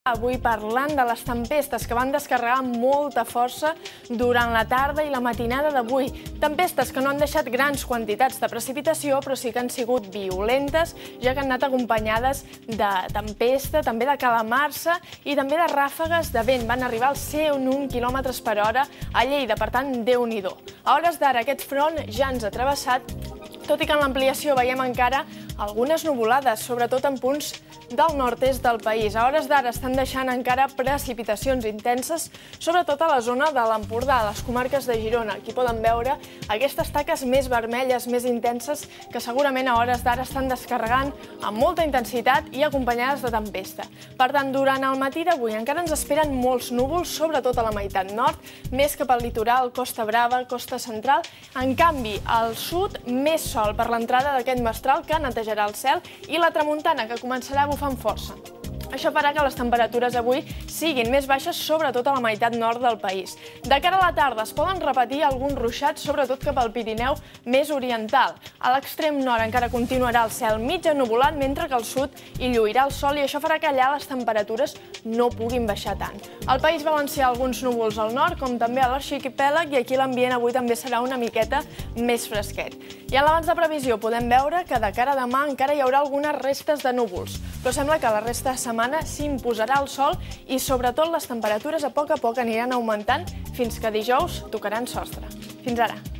Avui parlant de les tempestes que van descarregar amb molta força durant la tarda i la matinada d'avui. Tempestes que no han deixat grans quantitats de precipitació, però sí que han sigut violentes, ja que han anat acompanyades de tempesta, també de calamarsa i també de ràfegues de vent. Van arribar als 101 km per hora a Lleida, per tant, Déu-n'hi-do. A hores d'ara aquest front ja ens ha travessat, tot i que en l'ampliació veiem encara algunes nuvolades, sobretot en punts del nord-est del país. A hores d'ara estan deixant encara precipitacions intenses, sobretot a la zona de l'Empordà, a les comarques de Girona. Aquí poden veure aquestes taques més vermelles, més intenses, que segurament a hores d'ara estan descarregant amb molta intensitat i acompanyades de tempesta. Per tant, durant el matí d'avui encara ens esperen molts núvols, sobretot a la meitat nord, més cap al litoral, Costa Brava, Costa Central. En canvi, al sud, més sol per l'entrada d'aquest mestral que netejarà el cel i la tramuntana, que començarà a bufar amb força. Això farà que les temperatures avui siguin més baixes, sobretot a la meitat nord del país. De cara a la tarda es poden repetir alguns ruixats, sobretot cap al Pirineu més oriental. A l'extrem nord encara continuarà el cel mig ennuvolat, mentre que al sud hi lluirà el sol i això farà que allà les temperatures no puguin baixar tant. Al País Valencià alguns núvols al nord, com també a l'arxipèlag, i aquí l'ambient avui també serà una miqueta més fresquet. I en l'abans de previsió podem veure que de cara a demà encara hi haurà algunes restes de núvols, però sembla que la resta de setmana s'imposarà el sol i sobretot les temperatures a poc aniran augmentant fins que dijous tocaran sostre. Fins ara!